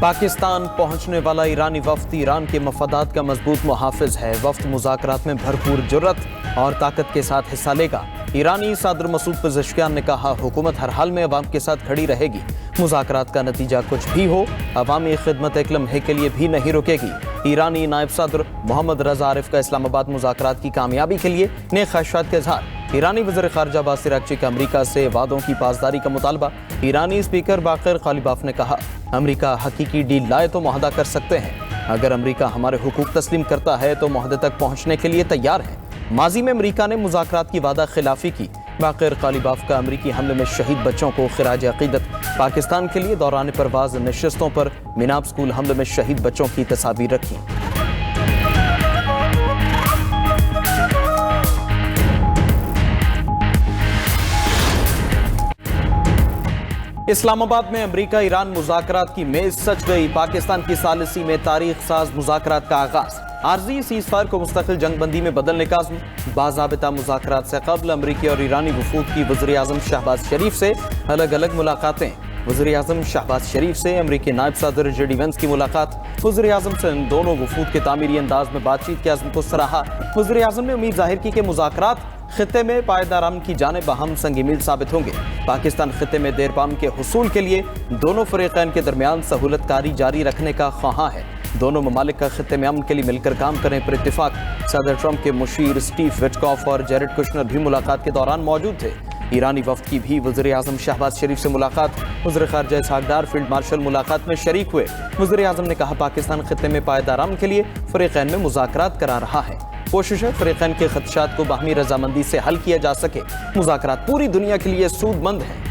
پاکستان پہنچنے والا ایرانی وفد ایران کے مفادات کا مضبوط محافظ ہے۔ وفد مذاکرات میں بھرپور جرأت اور طاقت کے ساتھ حصہ لے گا۔ ایرانی صدر مسعود پزشکیان نے کہا، حکومت ہر حال میں عوام کے ساتھ کھڑی رہے گی۔ مذاکرات کا نتیجہ کچھ بھی ہو، عوامی خدمت ایک لمحے کے لیے بھی نہیں رکے گی۔ ایرانی نائب صدر محمد رضا عارف کا اسلام آباد مذاکرات کی کامیابی کے لیے نیک خواہشات کا اظہار۔ ایرانی وزیر خارجہ عباس عراقچی کا امریکہ سے وعدوں کی پاسداری کا مطالبہ۔ ایرانی اسپیکر باقر غالباف نے کہا، امریکہ حقیقی ڈیل لائے تو معاہدہ کر سکتے ہیں۔ اگر امریکہ ہمارے حقوق تسلیم کرتا ہے تو معاہدے تک پہنچنے کے لیے تیار ہے۔ ماضی میں امریکہ نے مذاکرات کی وعدہ خلافی کی۔ باقر غالباف کا امریکی حملے میں شہید بچوں کو خراج عقیدت۔ پاکستان کے لیے دوران پرواز نشستوں پر میناب اسکول حملے میں شہید بچوں کی تصاویر رکھی۔ اسلام آباد میں امریکہ ایران مذاکرات کی میز سج گئی۔ پاکستان کی ثالثی میں تاریخ ساز مذاکرات کا آغاز۔ عارضی سیز فائر کو مستقل جنگ بندی میں بدلنے کا عزم۔ باضابطہ مذاکرات سے قبل امریکی اور ایرانی وفود کی وزیر اعظم شہباز شریف سے الگ الگ ملاقاتیں۔ وزیر اعظم شہباز شریف سے امریکی نائب صدر جے ڈی وینس کی ملاقات۔ وزیر اعظم سے ان دونوں وفود کے تعمیری انداز میں بات چیت کے عزم کو سراہا۔ وزیر اعظم نے امید ظاہر کی کہ مذاکرات خطے میں پائیدار امن کی جانب اہم سنگ میل ثابت ہوں گے۔ پاکستان خطے میں دیر پا امن کے حصول کے لیے دونوں فریقین کے درمیان سہولت کاری جاری رکھنے کا خواہاں ہے۔ دونوں ممالک کا خطے میں امن کے لیے مل کر کام کریں پر اتفاق۔ صدر ٹرمپ کے مشیر اسٹیو وٹکاف اور جیرڈ کشنر بھی ملاقات کے دوران موجود تھے۔ ایرانی وفد کی بھی وزیر اعظم شہباز شریف سے ملاقات۔ وزیر خارجہ اسحاق ڈار فیلڈ مارشل ملاقات میں شریک ہوئے۔ وزیر اعظم نے کہا، پاکستان خطے میں پائیدار امن کے لیے فریقین میں مذاکرات کرا رہا ہے۔ کوشش ہے فریقین کے خدشات کو باہمی رضامندی سے حل کیا جا سکے۔ مذاکرات پوری دنیا کے لیے سود مند ہیں۔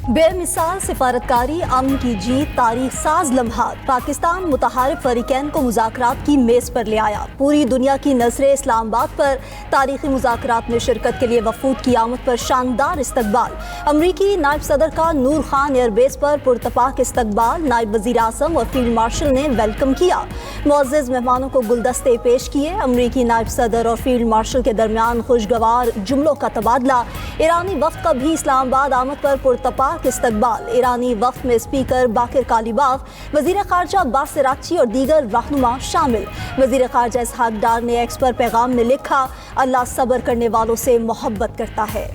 بے مثال سفارتکاری، امن کی جیت، تاریخ ساز لمحات۔ پاکستان متحارب فریقین کو مذاکرات کی میز پر لے آیا۔ پوری دنیا کی نظریں اسلام آباد پر۔ تاریخی مذاکرات میں شرکت کے لیے وفود کی آمد پر شاندار استقبال۔ امریکی نائب صدر کا نور خان ایئر بیس پر پرتپاک استقبال۔ نائب وزیر اعظم اور فیلڈ مارشل نے ویلکم کیا۔ معزز مہمانوں کو گلدستے پیش کیے۔ امریکی نائب صدر اور فیلڈ مارشل کے درمیان خوشگوار جملوں کا تبادلہ۔ ایرانی وفد کا بھی اسلام آباد آمد پر پرتپاک استقبال۔ ایرانی وفد میں اسپیکر باقر غالباف، وزیر خارجہ عباس عراقچی اور دیگر رہنما شامل۔ وزیر خارجہ اسحاق ڈار نے ایکس پر پیغام میں لکھا، اللہ صبر کرنے والوں سے محبت کرتا ہے۔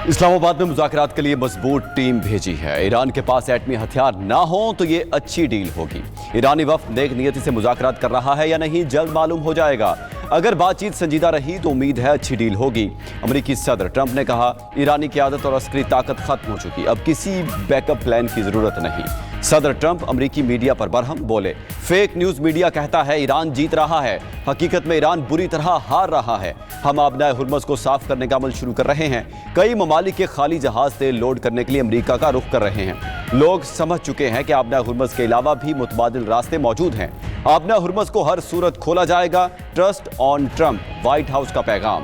اسلام آباد میں مذاکرات کے لیے مضبوط ٹیم بھیجی ہے۔ ایران کے پاس ایٹمی ہتھیار نہ ہوں تو یہ اچھی ڈیل ہوگی۔ ایرانی وفد نیک نیتی سے مذاکرات کر رہا ہے یا نہیں، جلد معلوم ہو جائے گا۔ اگر بات چیت سنجیدہ رہی تو امید ہے اچھی ڈیل ہوگی۔ امریکی صدر ٹرمپ نے کہا، ایرانی قیادت اور عسکری طاقت ختم ہو چکی، اب کسی بیک اپ پلان کی ضرورت نہیں۔ صدر ٹرمپ امریکی میڈیا پر برہم بولے، فیک نیوز میڈیا کہتا ہے ایران جیت رہا ہے، حقیقت میں ایران بری طرح ہار رہا ہے۔ ہم آبنائے ہرمز کو صاف کرنے کا عمل شروع کر رہے ہیں۔ کئی ممالک کے خالی جہاز تیل لوڈ کرنے کے لیے امریکہ کا رخ کر رہے ہیں۔ لوگ سمجھ چکے ہیں کہ آبنائے ہرمز کے علاوہ بھی متبادل راستے موجود ہیں۔ آبنائے ہرمز کو ہر صورت کھولا جائے گا۔ Trust on Trump, White House کا پیغام۔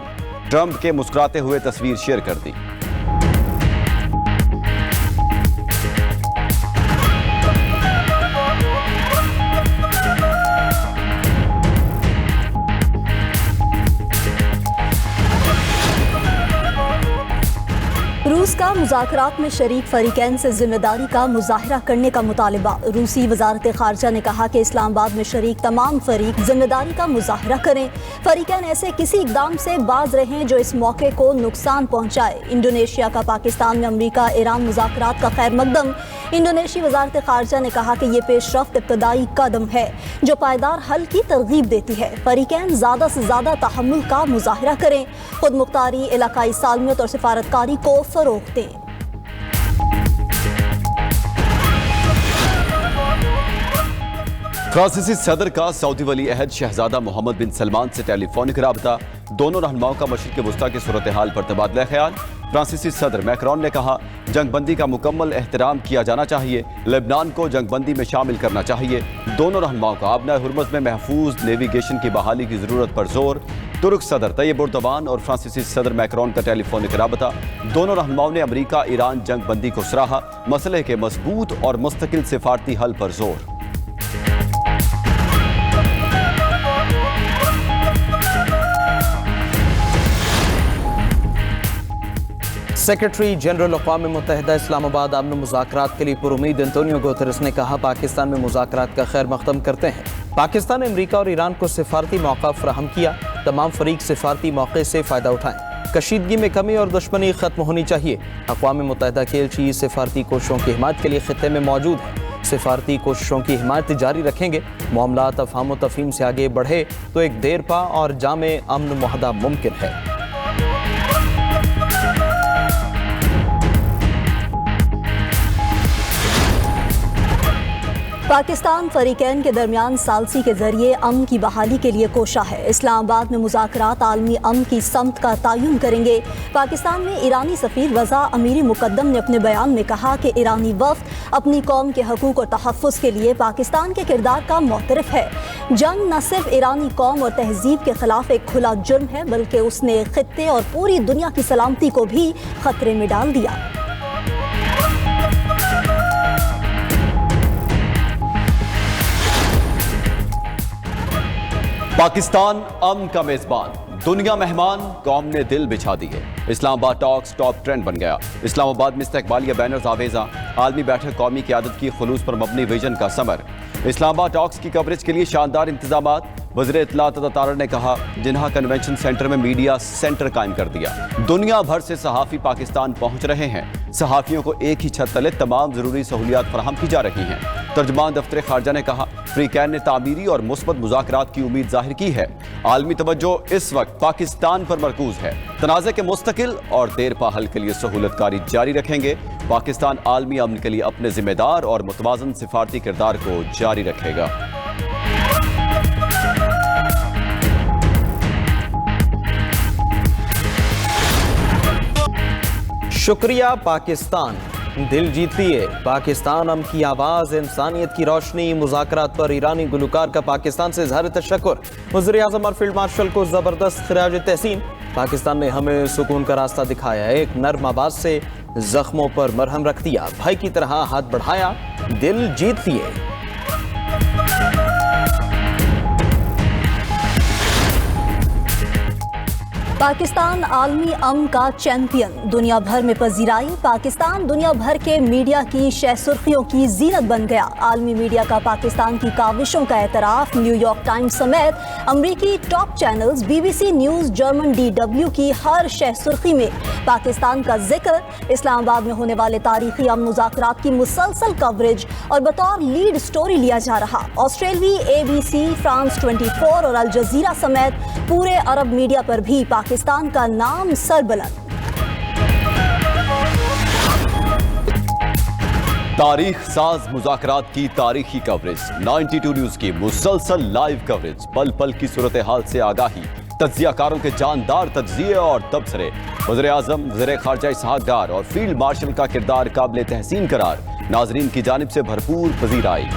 ٹرمپ کے مسکراتے ہوئے تصویر شیئر کر دی۔ روس کا مذاکرات میں شریک فریقین سے ذمہ داری کا مظاہرہ کرنے کا مطالبہ۔ روسی وزارت خارجہ نے کہا کہ اسلام آباد میں شریک تمام فریق ذمہ داری کا مظاہرہ کریں۔ فریقین ایسے کسی اقدام سے باز رہیں جو اس موقع کو نقصان پہنچائے۔ انڈونیشیا کا پاکستان میں امریکہ ایران مذاکرات کا خیر مقدم۔ انڈونیشی وزارت خارجہ نے کہا کہ یہ پیش رفت ابتدائی قدم ہے جو پائیدار حل کی ترغیب دیتی ہے۔ فریقین زیادہ سے زیادہ تحمل کا مظاہرہ کریں، خود مختاری، علاقائی سالمیت اور سفارتکاری کو فروغ دیں۔ فرانسیسی صدر کا سعودی ولی عہد شہزادہ محمد بن سلمان سے ٹیلی فونک رابطہ۔ دونوں رہنماؤں کا مشرق وسطیٰ کی صورتحال پر تبادلہ خیال۔ فرانسیسی صدر میکرون نے کہا، جنگ بندی کا مکمل احترام کیا جانا چاہیے، لبنان کو جنگ بندی میں شامل کرنا چاہیے۔ دونوں رہنماؤں کا آبنائے ہرمز میں محفوظ نیویگیشن کی بحالی کی ضرورت پر زور۔ ترک صدر طیب اردوان اور فرانسیسی صدر میکرون کا ٹیلی فونک رابطہ، دونوں رہنماؤں نے امریکہ ایران جنگ بندی کو سراہا، مسئلے کے مضبوط اور مستقل سفارتی حل پر زور۔ سیکرٹری جنرل اقوام متحدہ اسلام آباد امن مذاکرات کے لیے پر امید انتونیو گوترس نے کہا پاکستان میں مذاکرات کا خیر مقدم کرتے ہیں۔ پاکستان نے امریکہ اور ایران کو سفارتی موقع فراہم کیا، تمام فریق سفارتی موقع سے فائدہ اٹھائیں، کشیدگی میں کمی اور دشمنی ختم ہونی چاہیے۔ اقوام متحدہ کے ایلچی سفارتی کوششوں کی حمایت کے لیے خطے میں موجود ہیں، سفارتی کوششوں کی حمایت جاری رکھیں گے۔ معاملات افہام و تفہیم سے آگے بڑھے تو ایک دیرپا اور جامع امن معاہدہ ممکن ہے۔ پاکستان فریقین کے درمیان ثالثی کے ذریعے امن کی بحالی کے لیے کوشاں ہے۔ اسلام آباد میں مذاکرات عالمی امن کی سمت کا تعین کریں گے۔ پاکستان میں ایرانی سفیر رضا امیری مقدم نے اپنے بیان میں کہا کہ ایرانی وفد اپنی قوم کے حقوق اور تحفظ کے لیے پاکستان کے کردار کا معترف ہے۔ جنگ نہ صرف ایرانی قوم اور تہذیب کے خلاف ایک کھلا جرم ہے بلکہ اس نے خطے اور پوری دنیا کی سلامتی کو بھی خطرے میں ڈال دیا۔ پاکستان امن کا میزبان، دنیا مہمان، قوم نے دل بچھا دیے۔ اسلام آباد ٹاکس ٹاپ ٹرینڈ بن گیا۔ اسلام آباد میں استقبالیہ بینرز آویزاں، عالمی بیٹھک قومی قیادت کی خلوص پر مبنی ویژن کا ثمر۔ اسلام آباد ٹاکس کی کوریج کے لیے شاندار انتظامات۔ وزیر اطلاعات عطا طاہر نے کہا جنہا کنونشن سینٹر میں میڈیا سینٹر قائم کر دیا۔ دنیا بھر سے صحافی پاکستان پہنچ رہے ہیں۔ صحافیوں کو ایک ہی چھت تلے تمام ضروری سہولیات فراہم کی جا رہی ہیں۔ ترجمان دفتر خارجہ نے کہا فریقین نے تعمیری اور مثبت مذاکرات کی امید ظاہر کی ہے۔ عالمی توجہ اس وقت پاکستان پر مرکوز ہے۔ تنازع کے مستقل اور دیرپا حل کے لیے سہولت کاری جاری رکھیں گے۔ پاکستان عالمی امن کے لیے اپنے ذمہ دار اور متوازن سفارتی کردار کو جاری رکھے گا۔ شکریہ پاکستان، دل جیت لیے۔ پاکستان امن کی آواز، انسانیت کی روشنی۔ مذاکرات پر ایرانی گلوکار کا پاکستان سے اظہار تشکر۔ وزیر اعظم اور فیلڈ مارشل کو زبردست خراج تحسین۔ پاکستان نے ہمیں سکون کا راستہ دکھایا، ایک نرم آواز سے زخموں پر مرہم رکھ دیا، بھائی کی طرح ہاتھ بڑھایا، دل جیت لیے۔ پاکستان عالمی امن کا چیمپئن، دنیا بھر میں پذیرائی۔ پاکستان دنیا بھر کے میڈیا کی شہ سرخیوں کی زینت بن گیا۔ عالمی میڈیا کا پاکستان کی کاوشوں کا اعتراف۔ نیو یارک ٹائمز سمیت امریکی top channels, B B C News, German DW کی ہر شہ سرخی میں پاکستان کا ذکر۔ اسلام آباد میں ہونے والے تاریخی امن مذاکرات کی مسلسل کوریج اور بطور لیڈ سٹوری لیا جا رہا۔ آسٹریلوی ABC، فرانس 24 اور الجزیرہ سمیت پورے عرب میڈیا پر بھی پاکستان کا نام سربلند۔ تاریخ ساز مذاکرات کی تاریخی کوریج، 92 نیوز کی مسلسل لائیو کوریج، پل پل کی صورتحال سے آگاہی، تجزیہ کاروں کے جاندار تجزیے اور تبصرے، وزیر اعظم، وزیر خارجہ اسحاق ڈار اور فیلڈ مارشل کا کردار قابل تحسین قرار، ناظرین کی جانب سے بھرپور پذیرائی۔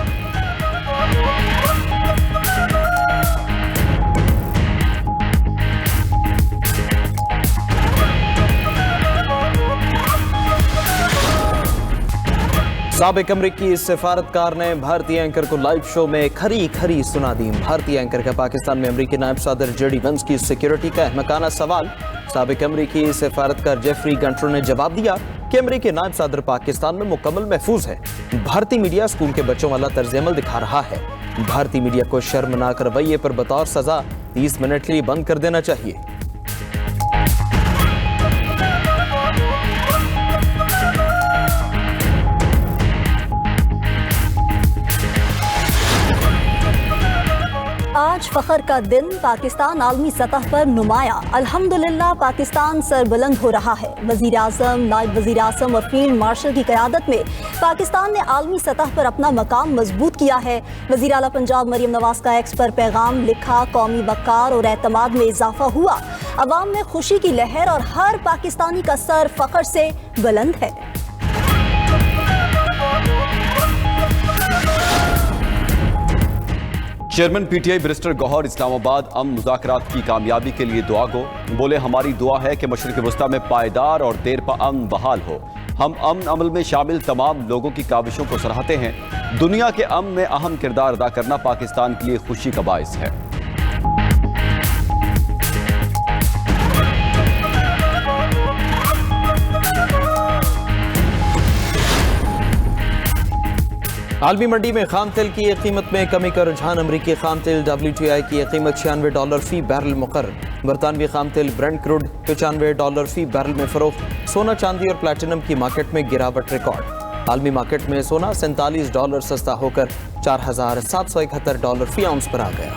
سابق امریکی سفارتکار نے بھارتی اینکر کو لائیو شو میں کھری کھری سنا دی۔ بھارتی اینکر کا پاکستان میں امریکی نائب صدر JD وینس کی سیکیورٹی کا احمقانہ سوال۔ سابق امریکی سفارتکار جیفری گنٹر نے جواب دیا کہ امریکی نائب صدر پاکستان میں مکمل محفوظ ہے۔ بھارتی میڈیا اسکول کے بچوں والا طرز عمل دکھا رہا ہے۔ بھارتی میڈیا کو شرمناک رویے پر بطور سزا 30 منٹ کے لیے بند کر دینا چاہیے۔ آج فخر کا دن، پاکستان عالمی سطح پر نمایاں۔ الحمدللہ پاکستان سربلند ہو رہا ہے۔ وزیر اعظم، نائب وزیر اعظم اور فیلڈ مارشل کی قیادت میں پاکستان نے عالمی سطح پر اپنا مقام مضبوط کیا ہے۔ وزیر اعلیٰ پنجاب مریم نواز کا ایکس پر پیغام لکھا، قومی وقار اور اعتماد میں اضافہ ہوا، عوام میں خوشی کی لہر اور ہر پاکستانی کا سر فخر سے بلند ہے۔ Chairman P T I barrister Gohar Islamabad امن مذاکرات کی کامیابی کے لیے دعا گو. بولے ہماری دعا ہے کہ مشرق وسطیٰ میں پائیدار اور دیر پا امن بحال ہو. ہم امن عمل میں شامل تمام لوگوں کی کاوشوں کو سراہتے ہیں. دنیا کے امن میں اہم کردار ادا کرنا پاکستان کے لیے خوشی کا باعث ہے. عالمی منڈی میں خام تیل کی قیمت میں کمی کا رجحان. امریکی خام تیل WTI کی قیمت $96 فی بیرل مقرر. برطانوی خام تیل برنٹ کروڈ $95 فی بیرل میں فروخت. سونا چاندی اور پلیٹینم کی مارکیٹ میں گراوٹ ریکارڈ. عالمی مارکیٹ میں سونا $47 سستا ہو کر $4771 فی اونس پر آ گیا.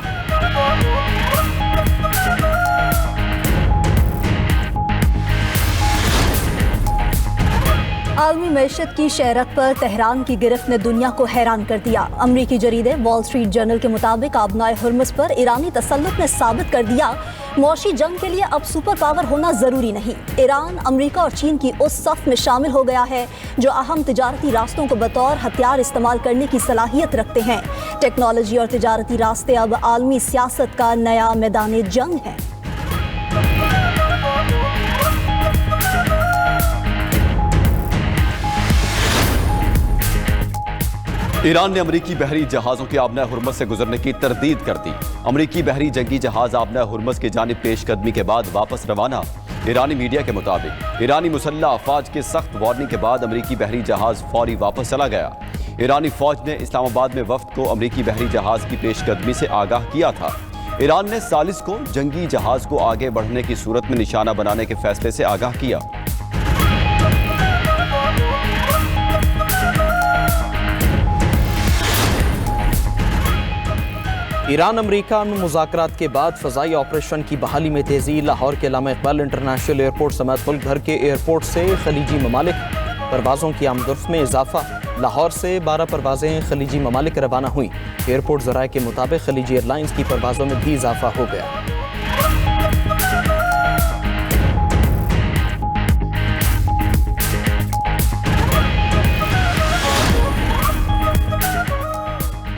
عالمی معیشت کی شہرت پر تہران کی گرفت نے دنیا کو حیران کر دیا. امریکی جریدے وال اسٹریٹ جرنل کے مطابق آبنائے ہرمز پر ایرانی تسلط نے ثابت کر دیا معاشی جنگ کے لیے اب سپر پاور ہونا ضروری نہیں. ایران امریکہ اور چین کی اس صف میں شامل ہو گیا ہے جو اہم تجارتی راستوں کو بطور ہتھیار استعمال کرنے کی صلاحیت رکھتے ہیں. ٹیکنالوجی اور تجارتی راستے اب عالمی سیاست کا نیا میدان جنگ ہیں. ایران نے امریکی بحری جہازوں کے آبنۂ ہرمز سے گزرنے کی تردید کر دی. امریکی بحری جنگی جہاز آبنۂ ہرمز کی جانب پیش قدمی کے بعد واپس روانہ. ایرانی میڈیا کے مطابق ایرانی مسلح افواج کے سخت وارننگ کے بعد امریکی بحری جہاز فوری واپس چلا گیا. ایرانی فوج نے اسلام آباد میں وفد کو امریکی بحری جہاز کی پیش قدمی سے آگاہ کیا تھا. ایران نے ثالث کو جنگی جہاز کو آگے بڑھنے کی صورت میں نشانہ بنانے کے فیصلے سے آگاہ کیا. ایران امریکہ میں مذاکرات کے بعد فضائی آپریشن کی بحالی میں تیزی. لاہور کے علامہ اقبال انٹرنیشنل ایئرپورٹ سمیت ملک بھر کے ایئرپورٹ سے خلیجی ممالک پروازوں کی آمد و رفت میں اضافہ. لاہور سے 12 پروازیں خلیجی ممالک روانہ ہوئیں. ایئرپورٹ ذرائع کے مطابق خلیجی ایئرلائنز کی پروازوں میں بھی اضافہ ہو گیا.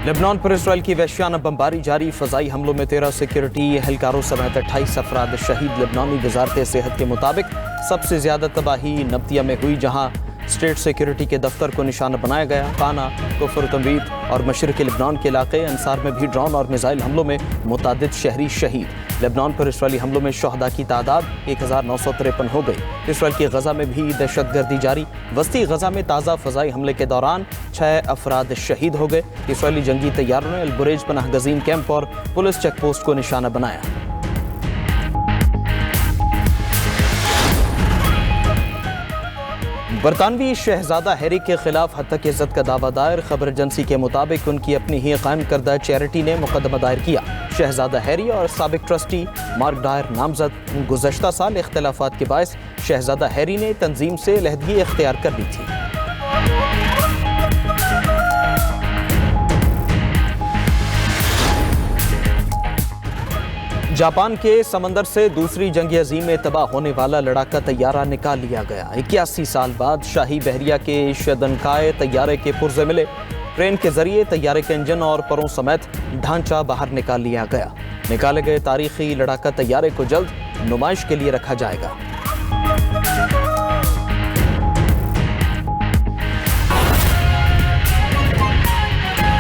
لبنان پر اسرائیل کی وحشیانہ بمباری جاری. فضائی حملوں میں 13 سیکیورٹی اہلکاروں سمیت 28 افراد شہید. لبنانی وزارت صحت کے مطابق سب سے زیادہ تباہی نبطیہ میں ہوئی جہاں اسٹیٹ سیکیورٹی کے دفتر کو نشانہ بنایا گیا. قانا، کفر تموید اور مشرقی لبنان کے علاقے انصار میں بھی ڈرون اور میزائل حملوں میں متعدد شہری شہید. لبنان پر اسرائیلی حملوں میں شہداء کی تعداد 1953 ہو گئی. اسرائیل کی غزہ میں بھی دہشت گردی جاری. وسطی غزہ میں تازہ فضائی حملے کے دوران 6 افراد شہید ہو گئے. اسرائیلی جنگی طیاروں نے البریج پناہ گزین کیمپ اور پولیس چیک پوسٹ کو نشانہ بنایا. برطانوی شہزادہ ہیری کے خلاف حتک عزت کا دعویٰ دائر. خبر ایجنسی کے مطابق ان کی اپنی ہی قائم کردہ چیریٹی نے مقدمہ دائر کیا. شہزادہ ہیری اور سابق ٹرسٹی مارک ڈائر نامزد. گزشتہ سال اختلافات کے باعث شہزادہ ہیری نے تنظیم سے علیحدگی اختیار کر لی تھی. جاپان کے سمندر سے دوسری جنگ عظیم میں تباہ ہونے والا لڑاکا طیارہ نکال لیا گیا. 81 سال بعد شاہی بحریہ کے شیدنکائے طیارے کے پرزے ملے. ٹرین کے ذریعے طیارے کے انجن اور پروں سمیت ڈھانچہ باہر نکال لیا گیا. نکالے گئے تاریخی لڑاکا طیارے کو جلد نمائش کے لیے رکھا جائے گا.